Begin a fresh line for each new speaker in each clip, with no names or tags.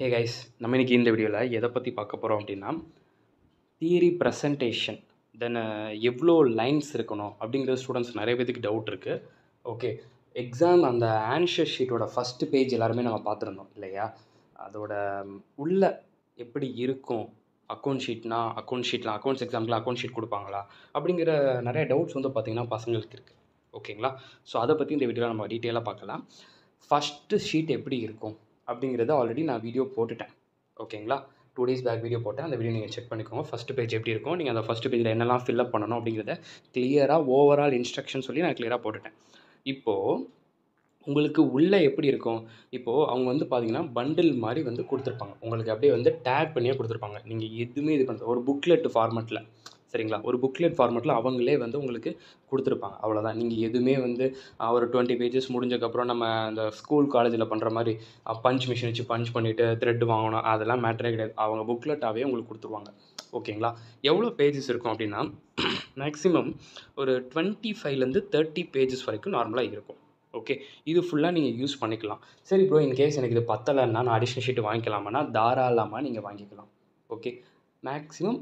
Hey guys, நம்ம இன்னைக்கு இந்த வீடியோவில் எதை பற்றி பார்க்க போகிறோம் அப்படின்னா தியரி ப்ரெசன்டேஷன் தென் எவ்வளோ லைன்ஸ் இருக்கணும் அப்படிங்கிறது ஸ்டூடெண்ட்ஸ் நிறைய பேருக்கு டவுட் இருக்குது. ஓகே, எக்ஸாம் அந்த ஆன்சர் ஷீட்டோட ஃபஸ்ட்டு பேஜ் எல்லாருமே நம்ம பார்த்துருந்தோம் இல்லையா? அதோட உள்ள எப்படி இருக்கும், அக்கௌண்ட் ஷீட்டில் அக்கௌண்ட்ஸ் எக்ஸாம்க்குலாம் அக்கௌண்ட் ஷீட் கொடுப்பாங்களா அப்படிங்கிற நிறைய டவுட்ஸ் வந்து பார்த்திங்கன்னா பசங்களுக்கு இருக்குது. ஓகேங்களா? ஸோ அதை பற்றி இந்த வீடியோவில் நம்ம டீட்டெயிலாக பார்க்கலாம். ஃபஸ்ட்டு ஷீட் எப்படி இருக்கும் அப்படிங்கிறத ஆல்ரெடி நான் வீடியோ போட்டுட்டேன். ஓகேங்களா? 2 days பேக் வீடியோ போட்டேன். அந்த வீடியோ நீங்கள் செக் பண்ணிக்கோங்க. ஃபஸ்ட்டு பேஜ் எப்படி இருக்கும், நீங்கள் அந்த ஃபஸ்ட்டு பேஜில் என்னெல்லாம் ஃபில்அப் பண்ணணும் அப்படிங்கிறத கிளியராக ஓவரால் இன்ஸ்ட்ரக்ஷன் சொல்லி நான் கிளியராக போட்டுட்டேன். இப்போது உங்களுக்கு உள்ளே எப்படி இருக்கும், இப்போது அவங்க வந்து பார்த்தீங்கன்னா பண்டில் மாதிரி வந்து கொடுத்துருப்பாங்க. உங்களுக்கு அப்படியே வந்து டேக் பண்ணியே கொடுத்துருப்பாங்க. நீங்கள் எதுவுமே இது பண்ணுறது ஒரு புக்லெட் ஃபார்மெட்டில், சரிங்களா? ஒரு புக்லெட் ஃபார்மெட்டில் அவங்களே வந்து உங்களுக்கு கொடுத்துருப்பாங்க. அவ்வளோதான். நீங்கள் எதுவுமே வந்து ஒரு 20 பேஜஸ் முடிஞ்சக்கப்புறம் நம்ம அந்த ஸ்கூல் காலேஜில் பண்ணுற மாதிரி பஞ்ச் மிஷின் வச்சு பஞ்ச் பண்ணிவிட்டு த்ரெட் வாங்கணும், அதெல்லாம் மேட்டரே கிடையாது. அவங்க புக்லெட்டாகவே உங்களுக்கு கொடுத்துருவாங்க. ஓகேங்களா? எவ்வளோ பேஜஸ் இருக்கும் அப்படின்னா மேக்ஸிமம் ஒரு 25லேருந்து 30 பேஜஸ் வரைக்கும் நார்மலாக இருக்கும். ஓகே, இது ஃபுல்லாக நீங்கள் யூஸ் பண்ணிக்கலாம். சரி ப்ரோ, இன்கேஸ் எனக்கு இது பத்தலைன்னா நான் அடிஷ்னல் ஷீட்டு வாங்கிக்கலாமான்னா தாராளமாக நீங்கள் வாங்கிக்கலாம். ஓகே, மேக்ஸிமம்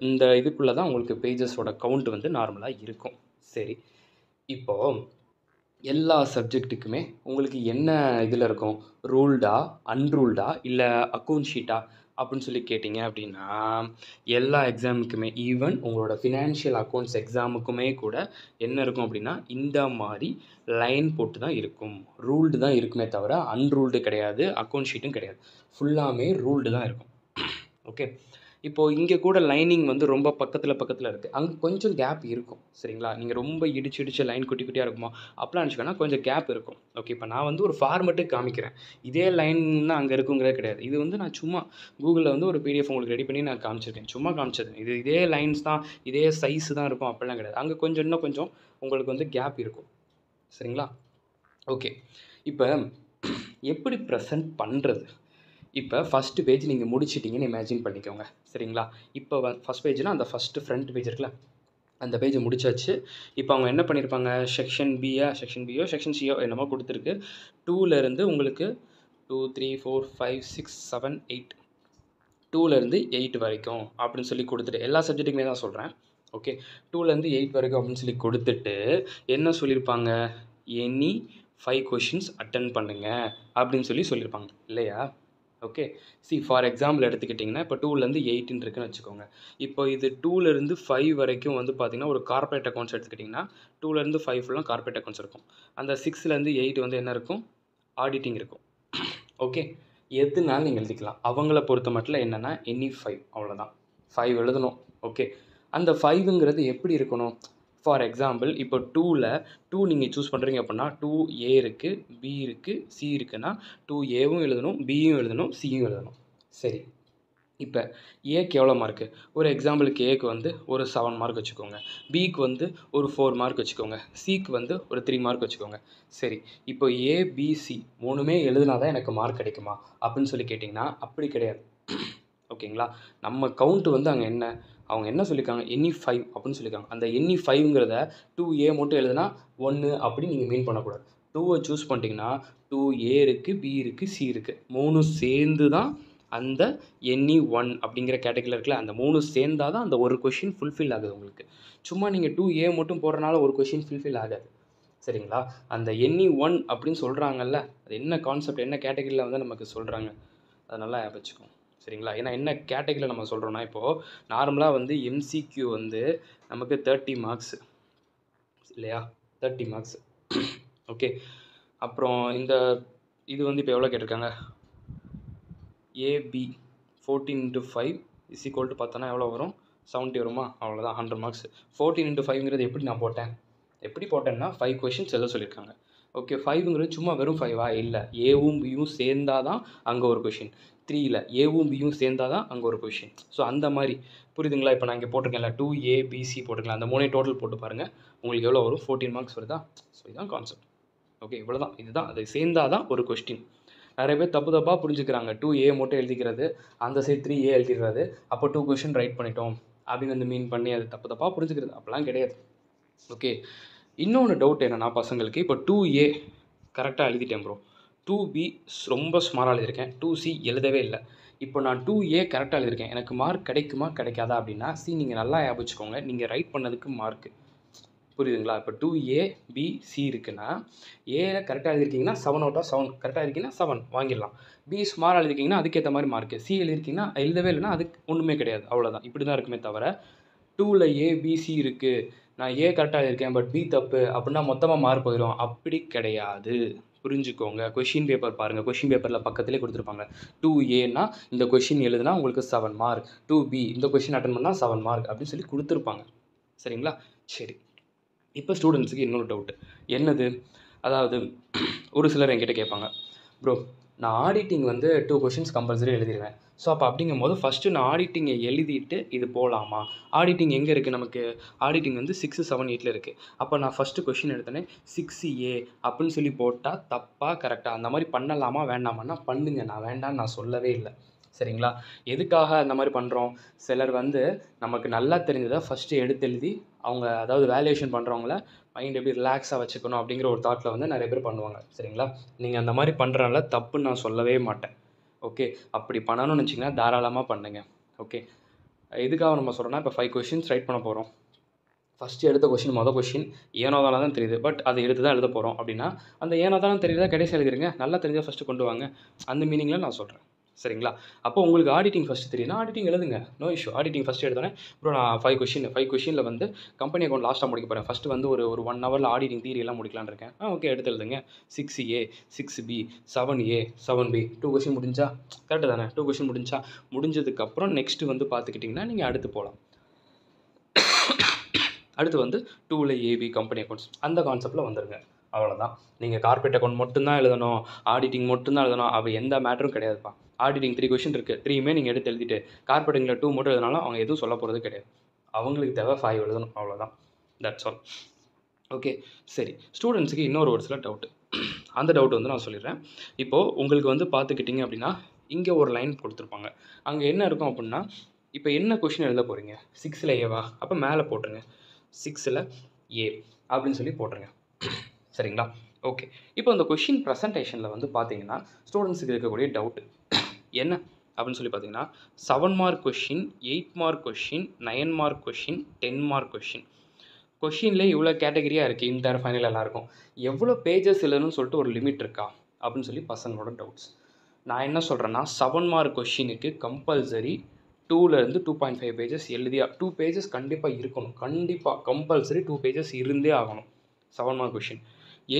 இந்த இதுக்குள்ளே தான் உங்களுக்கு பேஜஸோட கவுண்ட் வந்து நார்மலாக இருக்கும். சரி, இப்போது எல்லா சப்ஜெக்ட்டுக்குமே உங்களுக்கு என்ன இதில் இருக்கும், ரூல்டா அன்ரூல்டா இல்லை அக்கௌண்ட் ஷீட்டா அப்படின்னு சொல்லி கேட்டிங்க அப்படின்னா எல்லா எக்ஸாமுக்குமே ஈவன் உங்களோட ஃபினான்ஷியல் அக்கௌண்ட்ஸ் எக்ஸாமுக்குமே கூட என்ன இருக்கும் அப்படின்னா இந்த மாதிரி லைன் போட்டு தான் இருக்கும். ரூல்டு தான் இருக்குமே தவிர அன்ரூல்டு கிடையாது, அக்கௌண்ட் ஷீட்டும் கிடையாது. ஃபுல்லாமே ரூல்டு தான் இருக்கும். ஓகே, இப்போது இங்கே கூட லைனிங் வந்து ரொம்ப பக்கத்தில் இருக்குது. அங்கே கொஞ்சம் கேப் இருக்கும். சரிங்களா? நீங்கள் ரொம்ப இடிச்சு லைன் குட்டி குட்டியாக இருக்குமா அப்படிலாம் நினச்சிக்கோன்னா கொஞ்சம் கேப் இருக்கும். ஓகே, இப்போ நான் வந்து ஒரு ஃபார்மெட்டுக்கு காமிக்கிறேன். இதே லைன் தான் அங்கே இருக்குங்கிறது கிடையாது. இது வந்து நான் சும்மா கூகுளில் வந்து ஒரு பிடிஎஃப் உங்களுக்கு ரெடி பண்ணி நான் காமிச்சிருக்கேன். சும்மா காமிச்சது. இதே லைன்ஸ் தான், இதே சைஸ் தான் இருக்கும் அப்படிலாம் கிடையாது. அங்கே இன்னும் கொஞ்சம் உங்களுக்கு வந்து கேப் இருக்கும். சரிங்களா? ஓகே, இப்போ எப்படி ப்ரெசென்ட் பண்ணுறது? இப்போ ஃபஸ்ட்டு பேஜ் நீங்கள் முடிச்சிட்டிங்கன்னு இமேஜின் பண்ணிக்கோங்க. சரிங்களா? இப்போ ஃபஸ்ட் பேஜ்னால் அந்த ஃபஸ்ட்டு ஃப்ரண்ட் பேஜ் இருக்குல்ல, அந்த பேஜை முடிச்சாச்சு. இப்போ அவங்க என்ன பண்ணியிருப்பாங்க, செக்ஷன் பியோ செக்ஷன் சியோ என்னமோ கொடுத்துருக்கு. 2லேருந்து உங்களுக்கு 2 3 4 5 6 7 8 2லேருந்து 8 வரைக்கும் அப்படின்னு சொல்லி கொடுத்துட்டு எல்லா சப்ஜெக்ட்டுக்குமே தான் சொல்கிறேன். ஓகே, 2லேருந்து 8 வரைக்கும் அப்படின்னு சொல்லி கொடுத்துட்டு என்ன சொல்லியிருப்பாங்க, எனி 5 கொஷின்ஸ் அட்டன் பண்ணுங்க அப்படின்னு சொல்லியிருப்பாங்க இல்லையா? ஓகே, ஃபார் எக்ஸாம்பிள் எடுத்துக்கிட்டிங்கன்னா இப்போ 2லேருந்து 8 இருக்குன்னு வச்சுக்கோங்க. இப்போ இது 2லேருந்து 5 வரைக்கும் வந்து பார்த்திங்கன்னா ஒரு கார்ப்பரேட் அக்கௌண்ட்ஸ் எடுத்துக்கிட்டிங்கன்னா 2லேருந்து 5 ஃபுல்லாக கார்ப்பரேட் அக்கௌண்ட்ஸ் இருக்கும். அந்த 6லேருந்து 8 வந்து என்ன இருக்கும், ஆடிட்டிங் இருக்கும். ஓகே, எதுனாலும் நீங்கள் எழுதிக்கலாம். அவங்கள பொறுத்த மட்டும் என்னென்னா எனி 5, அவ்வளோதான். 5 எழுதணும். ஓகே, அந்த 5ங்கிறது எப்படி இருக்கணும், ஃபார் எக்ஸாம்பிள் இப்போ 2 நீங்கள் சூஸ் பண்ணுறீங்க அப்படின்னா 2A இருக்குது, B இருக்குது, C இருக்குன்னா 2Aவும் எழுதணும், Bயும் எழுதணும், Cயும் எழுதணும். சரி, இப்போ ஏக்கு எவ்வளோ மார்க்கு, ஒரு எக்ஸாம்பிளுக்கு ஏக்கு வந்து ஒரு 7 மார்க் வச்சுக்கோங்க, பிக்கு வந்து ஒரு 4 மார்க் வச்சுக்கோங்க, சிக்கு வந்து ஒரு 3 மார்க் வச்சுக்கோங்க. சரி, இப்போ ஏபிசி 3மே எழுதுனா தான் எனக்கு மார்க் கிடைக்குமா அப்படின்னு சொல்லி கேட்டிங்கன்னா அப்படி கிடையாது. ஓகேங்களா? நம்ம கவுண்ட்டு வந்து அங்கே என்ன, அவங்க என்ன சொல்லியிருக்காங்க, எனி 5 அப்படின்னு சொல்லியிருக்காங்க. அந்த எனி 5ங்கிறத 2A மட்டும் எழுதுனா 1 அப்படி நீங்கள் மீன் பண்ணக்கூடாது. 2வை சூஸ் பண்ணிட்டீங்கன்னா 2A இருக்குது, B இருக்குது, C இருக்குது, 3 சேர்ந்து தான் அந்த எனி 1 அப்படிங்கிற கேட்டகரியில் இருக்குல்ல, அந்த 3 சேர்ந்தால் தான் அந்த ஒரு கொஷின் ஃபுல்ஃபில் ஆகுது உங்களுக்கு. சும்மா நீங்கள் 2A மட்டும் போடுறனால ஒரு கொஷின் ஃபுல்ஃபில் ஆகாது. சரிங்களா? அந்த எனி 1 அப்படின்னு சொல்கிறாங்கல்ல, அது என்ன கான்செப்ட், என்ன கேட்டகரியில் வந்து நமக்கு சொல்கிறாங்க, அதை நல்லா வச்சுக்கோங்க. சரிங்களா? ஏன்னா என்ன கேட்டகரியில் நம்ம சொல்கிறோன்னா, இப்போது நார்மலாக வந்து எம்சிக்யூ வந்து நமக்கு 30 மார்க்ஸ் இல்லையா, 30 மார்க்ஸ். ஓகே, அப்புறம் இது வந்து இப்போ எவ்வளோ கேட்டிருக்காங்க, ஏபி 14 × 5 = பார்த்தோன்னா எவ்வளோ வரும், 70 வருமா, அவ்வளோதான், 100 மார்க்ஸ். 14 × 5ங்கிறது எப்படி நான் போட்டேன், எப்படி போட்டேன்னா 5 கொஷின்ஸ் எழுத சொல்லியிருக்காங்க. ஓகே, 5ங்கிறது சும்மா வெறும் 5ஆ இல்லை, ஏவும் பியும் சேர்ந்தால் தான் அங்கே ஒரு கொஷின், 3ல் ஏவும் பியும் சேர்ந்தால் தான் அங்கே ஒரு கொஷின். ஸோ அந்த மாதிரி புரியுதுங்களா? இப்போ நான் இங்கே போட்டிருக்கேன்ல 2ABC போட்டிருக்கலாம், அந்த 3 டோட்டல் போட்டு பாருங்கள், உங்களுக்கு எவ்வளோ வரும், 14 மார்க்ஸ் வருதா? ஸோ இதுதான் கான்செப்ட். ஓகே, இவ்வளோ தான், இதுதான், அது சேர்ந்தால் தான் ஒரு கொஸ்டின். நிறைய பேர் தப்பாக புரிஞ்சுக்கிறாங்க, 2A மட்டும் எழுதிக்கிறது, அந்த சைடு 3A எழுதிடுறது, அப்போ 2 கொஷின் ரைட் பண்ணிட்டோம் அப்படின்னு வந்து மீன் பண்ணி அது தப்பாக புரிஞ்சுக்கிறது, அப்படிலாம் கிடையாது. ஓகே, இன்னொன்று டவுட் என்னென்னா பசங்களுக்கு, இப்போ 2A கரெக்டாக எழுதிட்டேன் ப்ரோ, 2B ரொம்ப ஸ்மாலாக எழுதியிருக்கேன், 2C எழுதவே இல்லை. இப்போ நான் 2A கரெக்டாக எழுதியிருக்கேன், எனக்கு மார்க் கிடைக்குமா கிடைக்காதா அப்படின்னா நீங்கள் நல்லா ஞாபகம் வச்சுக்கோங்க. நீங்கள் ரைட் பண்ணதுக்கு மார்க்கு புரியுதுங்களா? இப்போ 2A, B, C இருக்குன்னா ஏல கரெக்டாக எழுதிருக்கீங்கன்னா 7 out of 7, கரெக்டாக இருக்கீங்கன்னா 7 வாங்கிடலாம். B ஸ்மாலாக எழுதிருக்கீங்கன்னா அதுக்கேற்ற மாதிரி மார்க்கு. C எழுதிருக்கீங்கன்னா எழுதவே இல்லைன்னா அதுக்கு ஒன்றுமே கிடையாது, அவ்வளோதான். இப்படி தான் இருக்குமே தவிர 2ல் A, B, C இருக்குது, நான் A கரெக்டாக எழுதியிருக்கேன் பட் B தப்பு அப்படின்னா மொத்தமாக மார்க் போயிடும், அப்படி கிடையாது. புரிஞ்சுக்கோங்க. கொஷின் பேப்பர் பாருங்கள், கொஷின் பேப்பரில் பக்கத்துலேயே கொடுத்துருப்பாங்க. 2Aனா இந்த கொஷின் எழுதுனா உங்களுக்கு 7 மார்க், 2B இந்த கொஷின் அட்டன் பண்ணால் 7 மார்க் அப்படின்னு சொல்லி கொடுத்துருப்பாங்க. சரிங்களா? சரி, இப்போ ஸ்டூடெண்ட்ஸுக்கு இன்னொரு டவுட்டு என்னது, அதாவது ஒரு சிலர் என்கிட்ட கேட்பாங்க, ப்ரோ நான் ஆடிட்டிங் வந்து 2 கொஷின்ஸ் கம்பல்சரி எழுதிடுவேன். ஸோ அப்போ அப்படிங்கும்போது ஃபஸ்ட்டு நான் ஆடிட்டிங்கை எழுதிட்டு இது போகலாமா? ஆடிட்டிங் எங்கே இருக்குது நமக்கு? ஆடிட்டிங் வந்து 6, 7, 8 இருக்குது. அப்போ நான் ஃபஸ்ட்டு கொஷின் எடுத்தோன்னே 6A அப்படின்னு சொல்லி போட்டால் தப்பாக கரெக்டாக அந்த மாதிரி பண்ணலாமா வேண்டாமான்னா பண்ணுங்க, நான் வேண்டான்னு நான் சொல்லவே இல்லை. சரிங்களா? எதுக்காக அந்த மாதிரி பண்ணுறோம்? சிலர் வந்து நமக்கு நல்லா தெரிஞ்சதை ஃபஸ்ட்டு எடுத்து எழுதி அவங்க, அதாவது வேல்யூவேஷன் பண்ணுறவங்கள மைண்ட் எப்படி ரிலாக்ஸாக வச்சுக்கணும் அப்படிங்கிற ஒரு தாட்டில் வந்து நிறைய பேர் பண்ணுவாங்க. சரிங்களா? நீங்கள் அந்த மாதிரி பண்ணுறனால தப்புன்னு நான் சொல்லவே மாட்டேன். ஓகே, அப்படி பண்ணணும்னு வச்சிங்கன்னா தாராளமாக பண்ணுங்கள். ஓகே, எதுக்காக நம்ம சொல்கிறோன்னா, இப்போ 5 கொஷின்ஸ் ரைட் பண்ண போகிறோம். ஃபஸ்ட்டு எடுத்த கொஷின் கொஷின் ஏனோதானா தான் தெரியுது, பட் அதை எடுத்து தான் எழுத போகிறோம் அப்படின்னா அந்த ஏனோதானே தெரியுதா கடைசி எழுதிருங்க, நல்லா தெரிஞ்சால் ஃபஸ்ட்டு கொண்டு வாங்க, அந்த மீனிங்கில் நான் சொல்கிறேன். சரிங்களா? அப்போ உங்களுக்கு ஆடிட்டிங் ஃபஸ்ட்டு தெரியும்னா ஆடிட்டிங் எழுதுங்க, நோ இஷ்யூ. ஆடிட்டிங் ஃபஸ்ட்டு எடுத்தோன்னே ப்ரோ நான் 5 கொஷினில் வந்து கம்பெனி அக்கௌண்ட் லாஸ்ட்டாக முடிக்க போகிறேன், ஃபஸ்ட்டு வந்து ஒரு 1 ஹவரில் ஆடிட்டிங் தியரி எல்லாம் முடிக்கலான்னு இருக்கேன். ஓகே, எடுத்து எழுதுங்க. 6A, 6B, 7A, 7B, 2 question முடிஞ்சா கரெக்டு தானே? 2 கொஷின் முடிஞ்சதுக்கப்புறம் நெக்ஸ்ட்டு வந்து பார்த்துக்கிட்டிங்கன்னா நீங்கள் அடுத்து போகலாம். அடுத்து வந்து 2ல் AB கம்பெனி அக்கௌண்ட்ஸ் அந்த கான்செப்டில் வந்துடுங்க, அவ்வளோதான். நீங்கள் கார்பரேட் அக்கௌண்ட் மட்டும்தான் எழுதணும், ஆடிட்டிங் மட்டும்தான் எழுதணும், அப்படி எந்த மேட்டரும் கிடையாதுப்பா. ஆடிட்டிங் 3 கொஷின் இருக்குது, 3மே நீங்கள் எடுத்து எழுதிட்டு கார்பரேட்டிங்கில் 2 மட்டும் எழுதினாலும் அவங்க எதுவும் சொல்ல போகிறது கிடையாது. அவங்களுக்கு தேவை 5 எழுதணும், அவ்வளோதான். That's all. ஓகே, சரி. ஸ்டூடெண்ட்ஸுக்கு ஒரு சில டவுட்டு, அந்த டவுட் வந்து நான் சொல்லிடுறேன். இப்போது உங்களுக்கு வந்து பார்த்துக்கிட்டிங்க அப்படின்னா இங்கே ஒரு லைன் கொடுத்துருப்பாங்க, அங்கே என்ன இருக்கும் அப்படின்னா, இப்போ என்ன கொஷின் எழுத போகிறீங்க? 6ல் ஏவா? அப்போ மேலே போட்டுருங்க 6ல் A அப்படின்னு சொல்லி போட்டுருங்க. சரிங்களா? ஓகே, இப்போ இந்த கொஷின் ப்ரெசன்டேஷனில் வந்து பார்த்தீங்கன்னா ஸ்டூடெண்ட்ஸுக்கு இருக்கக்கூடிய டவுட்டு என்ன அப்படின்னு சொல்லி பார்த்தீங்கன்னா 7 mark question, 8 mark question, 9 mark question, 10 mark question. கொஷின்லேயே இவ்வளோ கேட்டகரியாக இருக்குது, இன்டர் ஃபைனல் எல்லாம் இருக்கும், எவ்வளோ பேஜஸ் எழுதணும்னு சொல்லிட்டு ஒரு லிமிட் இருக்கா அப்படின்னு சொல்லி பசங்களோட டவுட்ஸ். நான் என்ன சொல்கிறேன்னா 7 மார்க் கொஷினுக்கு கம்பல்சரி 2லேருந்து 2.5 பேஜஸ் எழுதியா 2 பேஜஸ் கண்டிப்பாக இருக்கணும், கண்டிப்பாக கம்பல்சரி 2 பேஜஸ் இருந்தே ஆகணும் 7 மார்க் கொஷின்.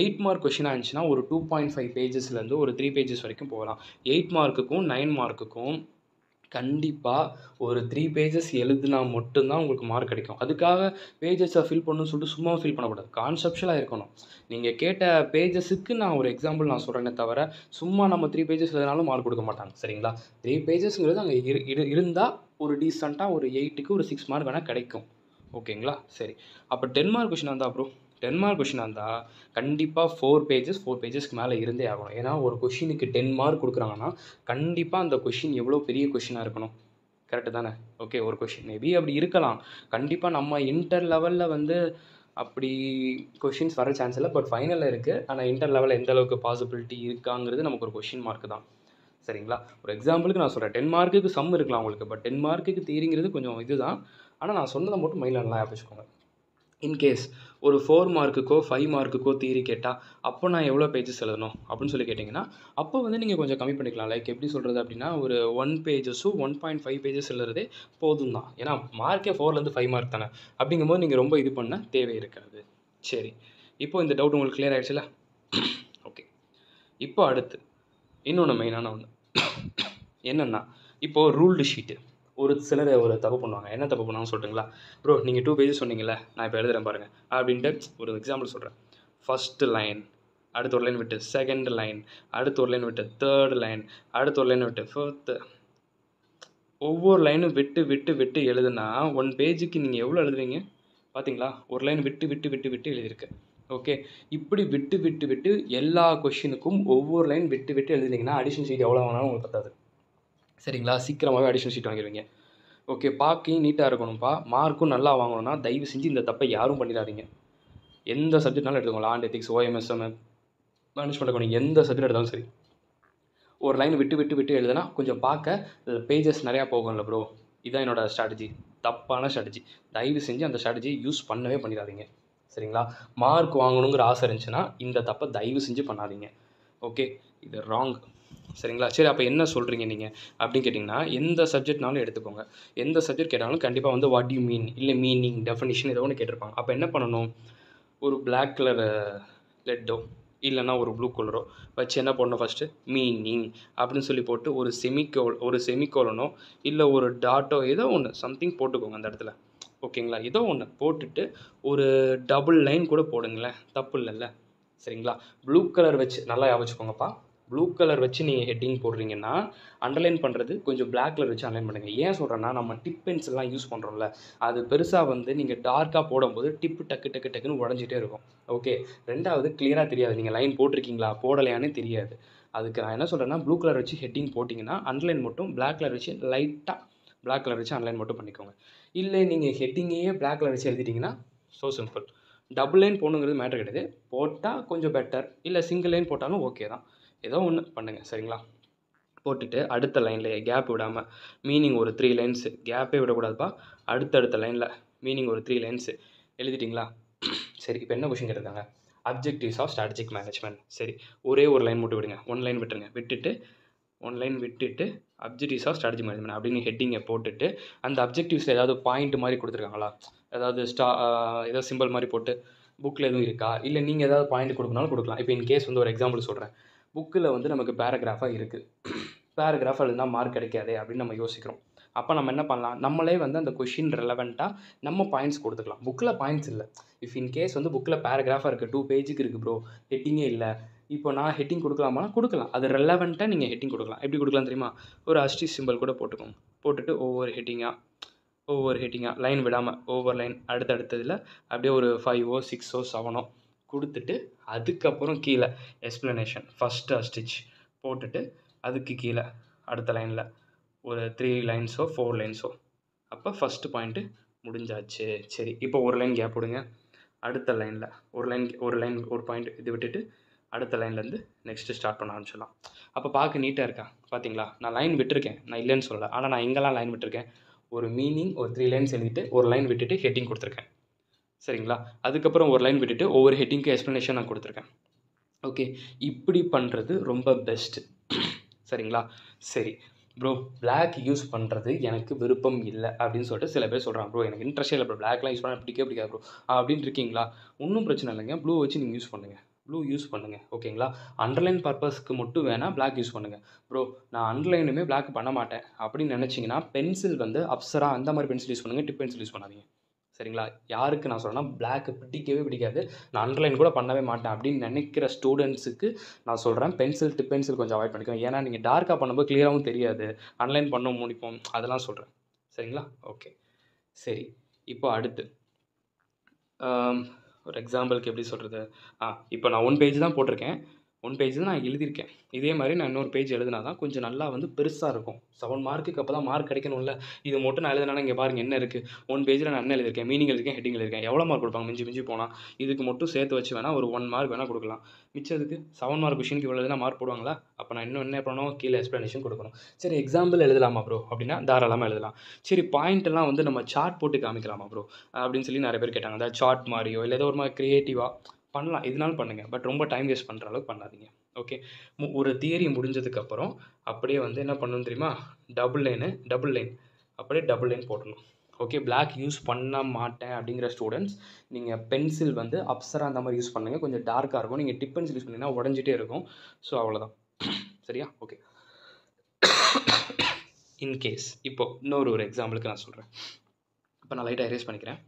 8 மார்க் கொஷினாக இருந்துச்சுன்னா ஒரு 2.5 பேஜஸ்லேருந்து ஒரு 3 பேஜஸ் வரைக்கும் போகலாம். 8 மார்க்குக்கும் 9 மார்க்குக்கும் கண்டிப்பாக ஒரு 3 பேஜஸ் எழுதுனா மட்டும்தான் உங்களுக்கு மார்க் கிடைக்கும். அதுக்காக பேஜஸை ஃபில் பண்ணணும்னு சொல்லிட்டு சும்மா ஃபில் பண்ணக்கூடாது, கான்செப்ஷுவலாக இருக்கணும். நீங்கள் கேட்ட பேஜஸுக்கு நான் ஒரு எக்ஸாம்பிள் நான் சொல்கிறேனே தவிர சும்மா நம்ம 3 பேஜஸ் எழுதினாலும் மார்க் கொடுக்க மாட்டாங்க. சரிங்களா? 3 பேஜஸ்ங்கிறது அங்கே இருந்தால் ஒரு டீசெண்டாக ஒரு 8க்கு ஒரு 6 மார்க் வேணால் கிடைக்கும். ஓகேங்களா? சரி, அப்போ 10 மார்க் கொஷினாக இருந்தால் அப்புறம் 10 மார்க் கொஷினாக இருந்தால் கண்டிப்பாக 4 பேஜஸ்க்கு மேலே இருந்தே ஆகணும். ஏன்னா ஒரு கொஷினுக்கு 10 மார்க் கொடுக்குறாங்கன்னா கண்டிப்பாக அந்த கொஷின் எவ்வளோ பெரிய கொஷினாக இருக்கணும், கரெக்டு தானே? ஓகே, ஒரு கொஷின் மேபி அப்படி இருக்கலாம், கண்டிப்பாக நம்ம இன்டர் லெவலில் வந்து அப்படி கொஷின்ஸ் வர சான்ஸ் இல்லை, பட் ஃபைனலில் இருக்குது. ஆனால் இன்டர் லெவலில் எந்த அளவுக்கு பாசிபிலிட்டி இருக்காங்கிறது நமக்கு ஒரு கொஷின் மார்க் தான். சரிங்களா? ஒரு எக்ஸாம்பிளுக்கு நான் சொல்கிறேன், 10 மார்க்குக்கு சம் இருக்கலாம் உங்களுக்கு, பட் 10 மார்க்குக்கு தியரிங்கிறது கொஞ்சம் இதுதான். ஆனால் நான் சொன்னதை மட்டும் மைண்டில் நல்லா வச்சுக்கோங்க. இன்கேஸ் ஒரு 4 மார்க்குக்கோ 5 மார்க்குக்கோ தியரி கேட்டால் அப்போ நான் எவ்வளோ பேஜஸ் எழுதணும் அப்படின்னு சொல்லி கேட்டிங்கன்னா அப்போ வந்து நீங்கள் கொஞ்சம் கம்மி பண்ணிக்கலாம். லைக் எப்படி சொல்கிறது அப்படின்னா ஒரு 1 பேஜஸும் 1.5 பேஜஸ் எழுதுறதே போதும் தான். ஏன்னா மார்க்கே 4லேருந்து 5 மார்க் தானே, அப்படிங்கும்போது நீங்கள் ரொம்ப இது பண்ண தேவை இருக்காது. சரி, இப்போ இந்த டவுட் உங்களுக்கு கிளியர் ஆகிடுச்சுல? ஓகே, இப்போ அடுத்து இன்னொன்று மெயினான ஒன்று என்னென்னா, இப்போது ரூல்டு ஷீட்டு ஒரு சிலர் ஒரு தப்பு பண்ணுவாங்க. என்ன தப்பு பண்ணுவாங்கன்னு சொல்லிட்டுங்களா? ப்ரோ நீங்கள் 2 பேஜஸ் சொன்னீங்களே, நான் இப்போ எழுதுகிறேன் பாருங்கள் அப்படின்ட்டு ஒரு எக்ஸாம்பிள் சொல்கிறேன். ஃபஸ்ட்டு லைன், அடுத்த ஒரு லைன் விட்டு செகண்ட் லைன், அடுத்த ஒரு லைன் விட்டு தேர்ட் லைன், அடுத்த ஒரு லைன் விட்டு ஃபோர்த்து, ஒவ்வொரு லைனும் விட்டு விட்டு விட்டு எழுதுனா 1 பேஜுக்கு நீங்கள் எவ்வளோ எழுதுவீங்க பார்த்தீங்களா? ஒரு லைன் விட்டு விட்டு விட்டு விட்டு எழுதியிருக்கு. ஓகே, இப்படி விட்டு விட்டு விட்டு எல்லா கொஷினுக்கும் ஒவ்வொரு லைன் விட்டு விட்டு எழுதினீங்கன்னா அடிஷன் ஷீட் எவ்வளோ வாங்கினாலும் உங்களுக்கு பத்தாது. சரிங்களா? சீக்கிரமாகவே அடிஷனல் ஷீட் வாங்கிடுவீங்க. ஓகே, பார்க்கையும் நீட்டாக இருக்கணும்ப்பா, மார்க்கும் நல்லா வாங்கணும்னா தயவு செஞ்சு இந்த தப்பை யாரும் பண்ணிடாதீங்க. எந்த சப்ஜெக்ட்னாலும் எடுத்துக்கோங்க, land ethics, OMSM, management accounting, எந்த சப்ஜெக்ட் எடுத்தாலும் சரி, ஒரு லைன் விட்டு விட்டு விட்டு எழுதுனா கொஞ்சம் பார்க்க பேஜஸ் நிறையா போகும்ல ப்ரோ. இதுதான் என்னோடய ஸ்ட்ராட்டஜி. தப்பான ஸ்ட்ராட்டஜி. தயவு செஞ்சு அந்த ஸ்ட்ராட்டஜியை யூஸ் பண்ணவே பண்ணிடாதீங்க. சரிங்களா? மார்க் வாங்கணுங்கிற ஆசை இருந்துச்சுன்னா இந்த தப்பை தயவு செஞ்சு பண்ணாதீங்க. ஓகே, இது ராங். சரிங்களா? சரி, அப்போ என்ன சொல்கிறீங்க நீங்கள் அப்படின்னு கேட்டிங்கன்னா, எந்த சப்ஜெக்ட்னாலும் எடுத்துக்கோங்க. எந்த சப்ஜெக்ட் கேட்டாலும் கண்டிப்பாக வந்து வாட் யூ மீன், இல்லை மீனிங், டெஃபினிஷன் ஏதோ ஒன்று கேட்டிருப்பாங்க. அப்போ என்ன பண்ணணும், ஒரு பிளாக் கலர் லெட்டோ இல்லைன்னா ஒரு ப்ளூ கலரோ வச்சு என்ன பண்ணணும், ஃபஸ்ட்டு மீனிங் அப்படின்னு சொல்லி போட்டு ஒரு செமிகோலனோ இல்லை ஒரு டாட்டோ ஏதோ ஒன்று சம்திங் போட்டுக்கோங்க அந்த இடத்துல. ஓகேங்களா? ஏதோ ஒன்று போட்டுட்டு ஒரு டபுள் லைன் கூட போடுங்களேன், தப்பு இல்லைல்ல. சரிங்களா? ப்ளூ கலர் வச்சு நல்லா யோசிச்சுக்கோங்கப்பா. ப்ளூ கலர் வச்சு நீங்கள் ஹெட்டிங் போடுறீங்கன்னா அண்டர்லைன் பண்ணுறது கொஞ்சம் பிளாக் கலர் வச்சு அண்டர்லைன் பண்ணுங்கள். ஏன் சொல்கிறேன்னா, நம்ம டிப் பென்சில்லாம் யூஸ் பண்ணுறோம்ல, அது பெருசாக வந்து நீங்கள் டார்க்காக போடும்போது டிப்பு டக்கு டக்கு டக்குன்னு உடஞ்சிட்டே இருக்கும். ஓகே, ரெண்டாவது கிளியராக தெரியாது, நீங்கள் லைன் போட்டிருக்கீங்களா போடலையானே தெரியாது. அதுக்கு நான் என்ன சொல்கிறேன்னா, ப்ளூ கலர் வச்சு ஹெட்டிங் போட்டிங்கன்னா அண்டர்லைன் மட்டும் பிளாக் கலர் வச்சு லைட்டாக பிளாக் கலர் வச்சு அண்டர்லைன் மட்டும் பண்ணிக்கோங்க. இல்லை நீங்கள் ஹெட்டிங்கையே பிளாக் கலர் வச்சு எழுதிட்டிங்கன்னா ஸோ சிம்பிள். டபுள் லைன் போடணுங்கிறது மேட்டர் கிடையாது. போட்டால் கொஞ்சம் பெட்டர், இல்லை சிங்கிள் லைன் போட்டாலும் ஓகே தான். ஏதோ ஒன்று பண்ணுங்கள். சரிங்களா? போட்டுட்டு அடுத்த லைனில் கேப் விடாமல் மீனிங் ஒரு 3 லைன்ஸு, கேப்பே விடக்கூடாதுப்பா. அடுத்தடுத்த லைனில் மீனிங் ஒரு 3 லைன்ஸு எழுதிட்டிங்களா? சரி, இப்போ என்ன கொஷின் கேட்டிருக்காங்க, அப்ஜெக்டிவ்ஸ் ஆஃப் ஸ்ட்ராட்டஜிக் மேனேஜ்மெண்ட். சரி, ஒரே ஒரு லைன் மட்டும் விடுங்க, 1 லைன் விட்டுருங்க. ஒன் லைன் விட்டுட்டு அப்ஜெக்டிவ்ஸ் ஆஃப் ஸ்ட்ராட்டஜி மேனேஜ்மெண்ட் அப்படின்னு ஹெட்டிங்கை போட்டுட்டு அந்த அப்ஜெக்டிவ்ஸில் ஏதாவது பாயிண்ட் மாதிரி கொடுத்துருக்காங்களா, ஏதாவது ஏதோ சிம்பிள் மாதிரி போட்டு புக்கில் எதுவும் இருக்கா, இல்லை நீங்கள் ஏதாவது பாயிண்ட் கொடுக்கனாலும் கொடுக்கலாம். இப்போ இன் கேஸ் வந்து ஒரு எக்ஸாம்பிள் சொல்கிறேன். புக்கில் வந்து நமக்கு பேராகிராஃபாக இருக்குது, பேராகிராஃபாக இருந்தால் மார்க் கிடைக்காதே அப்படின்னு நம்ம யோசிக்கிறோம். அப்போ நம்ம என்ன பண்ணலாம், நம்மளே வந்து அந்த கொஷின் ரெலவெண்ட்டாக நம்ம பாயிண்ட்ஸ் கொடுத்துக்கலாம். புக்கில் பாயிண்ட்ஸ் இல்லை. இஃப் இன் கேஸ் வந்து புக்கில் பேராகிராஃபாக இருக்குது, 2 பேஜுக்கு இருக்குது ப்ரோ, ஹெட்டிங்கே இல்லை, இப்போ நான் ஹெட்டிங் கொடுக்கலாமா, கொடுக்கலாம். அது ரெலவெண்ட்டாக நீங்கள் ஹெட்டிங் கொடுக்கலாம். எப்படி கொடுக்கலாம் தெரியுமா, ஒரு அஸ்டிச் சிம்பிள் கூட போட்டுக்கோங்க. போட்டுட்டு ஒவ்வொரு ஹெட்டிங்காக லைன் விடாமல் ஒவ்வொரு லைன் அடுத்தடுத்ததில் அப்படியே ஒரு 5ஓ 6ஓ 7ஓ கொடுத்துட்டு அதுக்கப்புறம் கீழே எக்ஸ்ப்ளனேஷன் ஃபஸ்ட்டு அஸ்டிச் போட்டுட்டு அதுக்கு கீழே அடுத்த லைனில் ஒரு 3 லைன்ஸோ 4 லைன்ஸோ. அப்போ ஃபஸ்ட்டு பாயிண்ட்டு முடிஞ்சாச்சு. சரி, இப்போ ஒரு லைன் கேப் விடுங்க. அடுத்த லைனில் ஒரு பாயிண்ட் இது விட்டுட்டு அடுத்த லைன்லேருந்து நெக்ஸ்ட்டு ஸ்டார்ட் பண்ண ஆரம்பிச்சிடலாம். அப்போ பார்க்க நீட்டாக இருக்கா? பார்த்தீங்களா? நான் லைன் விட்டுருக்கேன், நான் இல்லைன்னு சொல்லலை. ஆனால் நான் எங்கெல்லாம் லைன் விட்டுருக்கேன், ஒரு மீனிங் ஒரு 3 லைன்ஸ் எழுதிட்டு ஒரு லைன் விட்டுட்டு ஹெட்டிங் கொடுத்துருக்கேன். சரிங்களா? அதுக்கப்புறம் ஒரு லைன் விட்டுட்டு ஒவ்வொரு ஹெட்டிங்க்கு எக்ஸ்ப்ளனேஷன் நான் கொடுத்துருக்கேன். ஓகே, இப்படி பண்ணுறது ரொம்ப பெஸ்ட்டு. சரிங்களா? சரி ப்ரோ, பிளாக் யூஸ் பண்ணுறது எனக்கு விருப்பம் இல்லை அப்படின்னு சொல்லிட்டு சில பேர் சொல்கிறாங்க. ப்ரோ எனக்கு இன்ட்ரெஸ்டே இல்லை ப்ரோ, பிளாக்லாம் யூஸ் பண்ண பிடிக்காது ப்ரோ அப்படின்னு இருக்கீங்களா? ஒன்றும் பிரச்சனை இல்லைங்க, ப்ளூ வச்சு நீங்கள் யூஸ் பண்ணுங்கள். ஓகேங்களா? அண்டர்லைன் பர்பஸ்க்கு மட்டும் வேணால் பிளாக் யூஸ் பண்ணுங்கள். ப்ரோ நான் அண்டர்லைனுமே பிளாக் பண்ண மாட்டேன் அப்படின்னு நினச்சிங்கன்னா பென்சில் வந்து அப்சரா அந்த மாதிரி பென்சில் யூஸ் பண்ணுங்கள், டிப் பென்சில் யூஸ் பண்ணாதீங்க. சரிங்களா? யாருக்கு நான் சொல்கிறேன்னா, பிளாக் பிடிக்காது, நான் அண்டர்லைன் கூட பண்ணவே மாட்டேன் அப்படின்னு நினைக்கிற ஸ்டூடெண்ட்ஸுக்கு நான் சொல்கிறேன், டிப் பென்சில் கொஞ்சம் அவாய்ட் பண்ணிக்கோங்க. ஏன்னா நீங்கள் டார்க்காக பண்ணும்போது கிளியராகவும் தெரியாது, அண்டர்லைன் பண்ண முடிப்போம், அதெல்லாம் சொல்கிறேன். சரிங்களா? ஓகே, சரி. இப்போ அடுத்து ஒரு எக்ஸாம்பிளுக்கு எப்படி சொல்கிறது, இப்போ நான் 1 பேஜ் தான் போட்டிருக்கேன், 1 பேஜ் தான் நான் எழுதியிருக்கேன். இதே மாதிரி நான் இன்னொரு பேஜ் எழுதினா தான் கொஞ்சம் நல்லா வந்து பெருசாக இருக்கும். 7 மார்க்குக்கு அப்போ தான் மார்க் கிடைக்கணும்ல. இது மட்டும் நான் எழுதினா இங்கே பாருங்கள் என்ன இருக்குது, 1 பேஜில் நான் என்ன எழுதியிருக்கேன், மீனிங் எழுதியிருக்கேன், ஹெட்டிங் எழுதியிருக்கேன். எவ்வளோ மார்க் கொடுப்பாங்க மிஞ்சி போனால்? இதுக்கு மட்டும் சேர்த்து வச்சு வேணால் ஒரு 1 மார்க் வேணால் கொடுக்கலாம். மிச்சதுக்கு 7 மார்க் கொஷினுக்கு இவ்வளோ எழுதினா மார்க் போடுவாங்களா? அப்போ நான் இன்னும் என்ன பண்ணணும், கீழே எக்ஸ்ப்ளனேஷன் கொடுக்கணும். சரி, எக்ஸாம்பிள் எழுதலாமா ப்ரோ அப்படின்னா தாராளமாக எழுதலாம். சரி, பாயிண்ட்டெல்லாம் வந்து நம்ம சார்ட் போட்டு காமிக்கலாமா ப்ரோ அப்படின்னு சொல்லி நிறைய பேர் கேட்டாங்க. அதாவது சார்ட் மாதிரியோ இல்லை ஏதோ ஒரு மாதிரி க்ரியேட்டிவாக பண்ணலாம், எதுனாலும் பண்ணுங்கள். பட் ரொம்ப டைம் வேஸ்ட் பண்ணுற அளவுக்கு பண்ணாதீங்க. ஓகே, ஒரு தியரி முடிஞ்சதுக்கப்புறம் அப்படியே வந்து என்ன பண்ணணும் தெரியுமா, டபுள் லைன் அப்படியே டபுள் லைன் போடணும். ஓகே, பிளாக் யூஸ் பண்ண மாட்டேன் அப்படிங்கிற ஸ்டூடெண்ட்ஸ் நீங்கள் பென்சில் வந்து அப்சரா அந்த மாதிரி யூஸ் பண்ணுங்கள், கொஞ்சம் டார்க்காக இருக்கும். நீங்கள் டிப் பென்சில் யூஸ் பண்ணிங்கன்னா உடஞ்சிட்டே இருக்கும். ஸோ அவ்வளோதான். சரியா? ஓகே, இன்கேஸ் இப்போ இன்னொரு எக்ஸாம்பிளுக்கு நான் சொல்கிறேன். இப்போ நான் லைட்டாக எரேஸ் பண்ணிக்கிறேன்.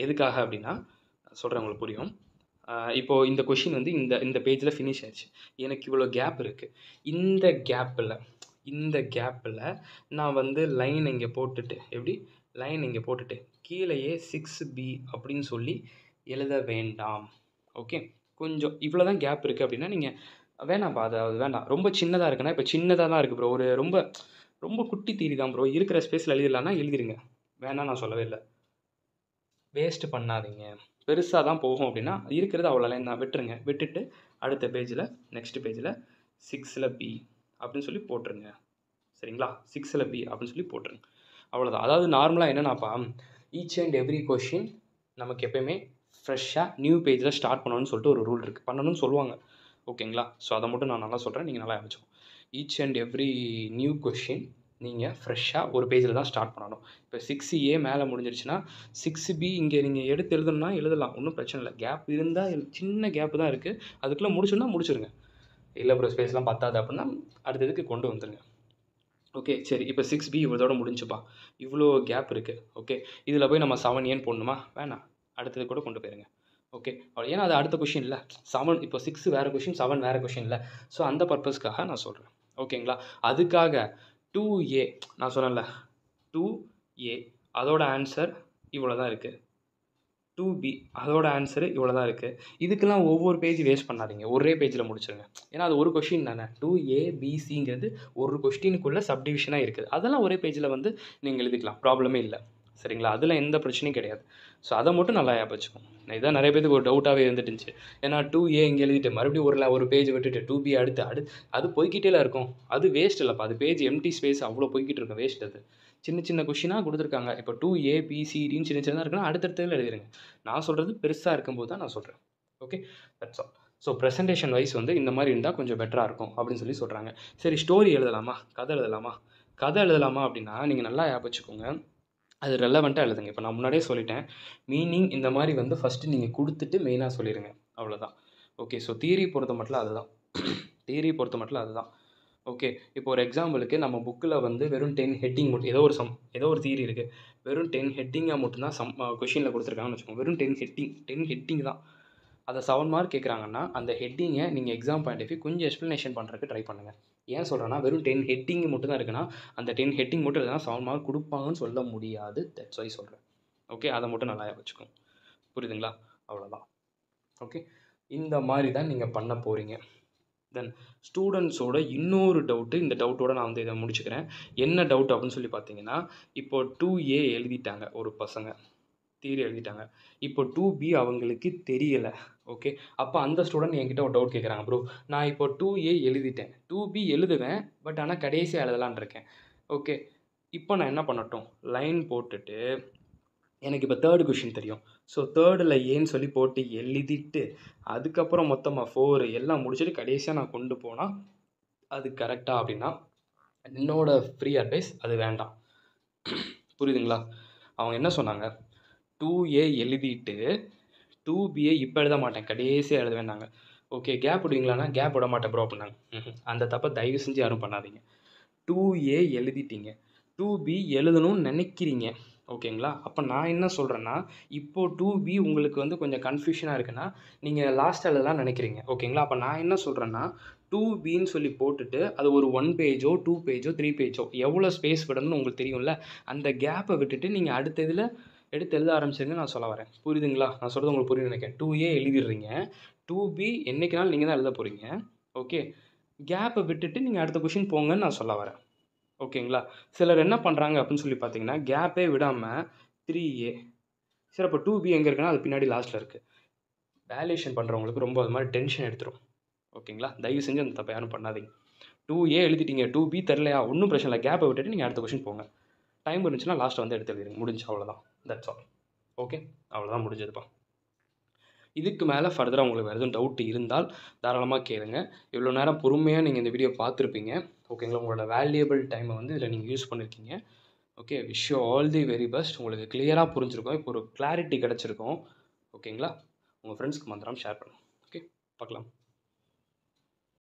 எதுக்காக அப்படின்னா சொல்கிறேன், உங்களுக்கு புரியும். இப்போது இந்த கொஷின் வந்து இந்த பேஜில் ஃபினிஷ் ஆயிடுச்சு. எனக்கு இவ்வளோ கேப் இருக்குது. இந்த கேப்பில் நான் வந்து லைன் இங்கே போட்டுட்டு கீழேயே 6B அப்படின்னு சொல்லி எழுத வேண்டாம். ஓகே, கொஞ்சம் இவ்வளோ தான் கேப் இருக்குது அப்படின்னா நீங்கள் வேணாம்ப்பா, அது வேண்டாம். ரொம்ப சின்னதாக இருக்குன்னா, இப்போ சின்னதாக தான் இருக்குது ப்ரோ, ரொம்ப ரொம்ப குட்டி தீரி தான் ப்ரோ, இருக்கிற ஸ்பேஸில் எழுதிடலான்னா எழுதிருங்க, வேணாம் நான் சொல்லவே இல்லை. வேஸ்ட் பண்ணாதீங்க. பெருசாக தான் போகும் அப்படின்னா இருக்கிறது அவ்வளோ லைன் தான், விட்டுருங்க. விட்டுட்டு அடுத்த பேஜில் நெக்ஸ்ட் பேஜில் 6B அப்படின்னு சொல்லி போட்டுருங்க. சரிங்களா? 6ல் பி அப்படின்னு சொல்லி போட்டுருங்க. அவ்வளோதான். அதாவது நார்மலாக என்னென்னாப்பா, ஈச் அண்ட் எவ்ரி கொஷின் நமக்கு எப்பயுமே ஃப்ரெஷ்ஷாக நியூ பேஜில் ஸ்டார்ட் பண்ணணும்னு சொல்லிட்டு ஒரு ரூல் இருக்குது. பண்ணணும்னு சொல்லுவாங்க. ஓகேங்களா? ஸோ அதை மட்டும் நான் நல்லா சொல்கிறேன். நீங்கள் நல்லா ஞாபகம். Each and every new question நீங்கள் ஃப்ரெஷ்ஷாக ஒரு பேஜில் தான் ஸ்டார்ட் பண்ணணும். இப்போ 6A மேலே முடிஞ்சிருச்சுன்னா 6B இங்கே நீங்கள் எடுத்து எழுதணும்னா எழுதலாம். ஒன்றும் பிரச்சனை இல்லை. கேப் இருந்தால் சின்ன கேப்பு தான் இருக்குது. அதுக்குள்ளே முடிச்சுன்னா முடிச்சிருங்க. இல்லை ப்ரோ ஸ்பேஸ்லாம் பத்தாது அப்படின்னா அடுத்ததுக்கு கொண்டு வந்துருங்க. ஓகே சரி. இப்போ 6B இவ்வளோதோட முடிஞ்சுப்பா. இவ்வளோ கேப் இருக்குது. ஓகே இதில் போய் நம்ம 7Aன்னு போடணுமா? வேணாம். அடுத்தது கூட கொண்டு போயிருங்க. ஓகே ஏன்னா அது அடுத்த கொஷின் இல்லை. 7 இப்போ 6 வேறு கொஷின், 7 வேறு கொஷின் இல்லை. ஸோ அந்த பர்பஸ்க்காக நான் சொல்கிறேன். ஓகேங்களா? அதுக்காக 2A நான் சொன்னேன்ல 2A அதோட ஆன்சர் இவ்வளோ தான் இருக்குது. 2B அதோட ஆன்சரு இவ்வளோ தான் இருக்குது. இதுக்கெல்லாம் ஒவ்வொரு பேஜ் வேஸ்ட் பண்ணாதீங்க. ஒரே பேஜில் முடிச்சிருங்க. ஏன்னா அது ஒரு கொஷின் தானே. 2ABCங்கிறது ஒரு கொஸ்டினுக்குள்ளே சப்டிவிஷனாக இருக்குது. அதெல்லாம் ஒரே பேஜில் வந்து நீங்கள் எழுதிக்கலாம். ப்ராப்ளமே இல்லை. சரிங்களா? அதில் எந்த பிரச்சனையும் கிடையாது. ஸோ அதை மட்டும் நல்லா ஞாபகம் வச்சுக்கோங்க. இதான் நிறைய பேருக்கு ஒரு டவுட்டாகவே இருந்துட்டுருந்துச்சு. ஏன்னா 2A இங்கே எழுதிட்டு மறுபடியும் ஒரு பேஜ் விட்டுட்டு 2B அடுத்து அது போய்கிட்டேல இருக்கும். அது வேஸ்ட் இல்லைப்பா. அது பேஜ் எம்டி ஸ்பேஸ் அவ்வளோ போய்கிட்டு இருக்கும். வேஸ்ட் அது. சின்ன சின்ன கொஷினாக கொடுத்துருக்காங்க. இப்போ 2ABCDன்னு சின்ன சின்னதாக இருக்குன்னா அடுத்தடுத்ததில் எழுதிருங்க. நான் சொல்கிறது பெருசாக இருக்கும்போது தான் நான் சொல்கிறேன். Okay that's all. So presentation wise வந்து இந்த மாதிரி இருந்தால் கொஞ்சம் பெட்டராக இருக்கும் அப்படின்னு சொல்லி சொல்கிறாங்க. சரி ஸ்டோரி எழுதலாமா? கதை எழுதலாமா? கதை எழுதலாமா அப்படின்னா நீங்கள் நல்லா ஞாபகம் வச்சுக்கோங்க. அது ரெலவெண்ட்டாக எழுதுங்க. இப்போ நான் முன்னாடியே சொல்லிட்டேன். மீனிங் இந்த மாதிரி வந்து ஃபஸ்ட்டு நீங்கள் கொடுத்துட்டு மெயினாக சொல்லிடுங்க. அவ்வளோதான். ஓகே ஸோ தியரி பொறுத்த மட்டும் அதுதான். ஓகே இப்போ ஒரு எக்ஸாம்பிளுக்கு நம்ம புக்கில் வந்து வெறும் 10 ஹெட்டிங் மட்டும் ஏதோ ஒரு தியரி இருக்குது. வெறும் 10 ஹெட்டிங்காக மட்டும்தான் கொஷினில் கொடுத்துருக்காங்கன்னு வச்சுக்கோங்க. வெறும் 10 ஹெட்டிங் தான். அதை 7 மார்க் கேட்குறாங்கன்னா அந்த ஹெட்டிங்கை நீங்கள் எக்ஸாம் பாயிண்ட் ஆஃப் வியூ கொஞ்சம் எக்ஸ்ப்ளனேஷன் பண்ணுறதுக்கு ட்ரை பண்ணுங்கள். ஏன் சொல்கிறேன்னா வெறும் 10 ஹெட்டிங் மட்டும் தான் இருக்குன்னா அந்த 10 ஹெட்டிங் மட்டும் இல்லைனா 7 மார்க் கொடுப்பாங்கன்னு சொல்ல முடியாது. தட்ஸ் வை சொல்கிறேன். ஓகே அதை மட்டும் நல்லா வச்சுக்கோங்க. புரியுதுங்களா? அவ்வளோதான். ஓகே இந்த மாதிரி தான் நீங்கள் பண்ண போகிறீங்க. தென் ஸ்டூடெண்ட்ஸோட இன்னொரு டவுட்டு, இந்த டவுட்டோடு நான் வந்து இதை முடிச்சுக்கிறேன். என்ன டவுட் அப்படின்னு சொல்லி பார்த்தீங்கன்னா, இப்போ 2A எழுதிட்டாங்க ஒரு பசங்க, தியரி எழுதிட்டாங்க. இப்போ 2B அவங்களுக்கு தெரியலை. ஓகே அப்போ அந்த ஸ்டூடெண்ட் என்கிட்ட ஒரு டவுட் கேட்குறாங்க. ப்ரோ நான் இப்போ 2A எழுதிட்டேன், 2B எழுதுவேன், பட் ஆனால் கடைசியாக எழுதலான் இருக்கேன். ஓகே இப்போ நான் என்ன பண்ணட்டும்? லைன் போட்டுட்டு எனக்கு இப்போ 3rd கொஷின் தெரியும். ஸோ 3ல் ஏன்னு சொல்லி போட்டு எழுதிட்டு அதுக்கப்புறம் மொத்தமாக 4 எல்லாம் முடிச்சுட்டு கடைசியாக நான் கொண்டு போனால் அது கரெக்டாக அப்படின்னா என்னோட ஃப்ரீ அட்வைஸ் அது வேண்டாம். புரியுதுங்களா? அவங்க என்ன சொன்னாங்க? 2A எழுதிட்டு 2Bயை இப்போ எழுத மாட்டேன், கடைசியாக எழுத வேண்டாங்க. Okay gap விடுவீங்களாண்ணா? கேப் விட மாட்டேன் ப்ரோ அப்படின்னாங்க. அந்த தப்பை தயவு செஞ்சு யாரும் பண்ணாதீங்க. 2A எழுதிட்டீங்க, 2B எழுதணும்னு நினைக்கிறீங்க. ஓகேங்களா? அப்போ நான் என்ன சொல்கிறேன்னா, இப்போது 2B உங்களுக்கு வந்து கொஞ்சம் கன்ஃபியூஷனாக இருக்குன்னா நீங்கள் லாஸ்ட்டாக எழுதலாம் நினைக்கிறீங்க. ஓகேங்களா? அப்போ நான் என்ன சொல்கிறேன்னா 2Bன்னு சொல்லி போட்டுட்டு அது ஒரு 1 பேஜோ 2 பேஜோ 3 பேஜோ எவ்வளோ ஸ்பேஸ் விடணும்னு உங்களுக்கு தெரியும்ல, அந்த கேப்பை விட்டுட்டு நீங்கள் அடுத்த இதில் எடுத்து எழுத ஆரம்பிச்சிருங்க நான் சொல்ல வரேன். புரியுதுங்களா? நான் சொல்கிறது உங்களுக்கு புரியுது நினைக்கிறேன். 2A எழுதிடுறீங்க, 2B என்றைக்குனாலும் நீங்கள் தான் எழுத போகிறீங்க. ஓகே கேப்பை விட்டுட்டு நீங்கள் அடுத்த கொஷின் போங்கன்னு நான் சொல்ல வரேன். ஓகேங்களா? சிலர் என்ன பண்ணுறாங்க அப்படின்னு சொல்லி பார்த்தீங்கன்னா, கேப்பே விடாமல் 3A சரி அப்போ 2B எங்கே இருக்குன்னா அது பின்னாடி லாஸ்ட்டில் இருக்குது. வேல்யூஷன் பண்ணுறவங்களுக்கு ரொம்ப அது மாதிரி டென்ஷன் எடுத்துரும். ஓகேங்களா? தயவு செஞ்சு அந்த தப்பை யாரும் பண்ணாதீங்க. 2A எழுதிட்டீங்க, 2B தெரிலையா? ஒன்றும் பிரச்சனை இல்லை, கேப்பை விட்டுட்டு நீங்கள் அடுத்த கொஷின் போங்க. டைம் இருந்துச்சுன்னா லாஸ்ட்டில் வந்து எடுத்து எழுதிருங்க. முடிஞ்சு அவ்வளோதான். That's all. ஓகே அவ்வளோதான் முடிஞ்சதுப்பா. இதுக்கு மேலே ஃபர்தராக உங்களுக்கு வேறு எதுவும் டவுட் இருந்தால் தாராளமாக கேளுங்க. இவ்வளோ நேரம் பொறுமையாக நீங்கள் இந்த வீடியோ பார்த்துருப்பீங்க. ஓகேங்களா? உங்களோட வேல்யூபிள் டைமை வந்து இதில் நீங்கள் யூஸ் பண்ணியிருக்கீங்க. Okay wish you all the very best. உங்களுக்கு கிளியராக புரிஞ்சிருக்கும். இப்போ ஒரு கிளாரிட்டி கிடச்சிருக்கும். ஓகேங்களா? உங்கள் ஃப்ரெண்ட்ஸ்க்கு மறந்துடாமல் ஷேர் பண்ணுங்கள். ஓகே பார்க்கலாம்.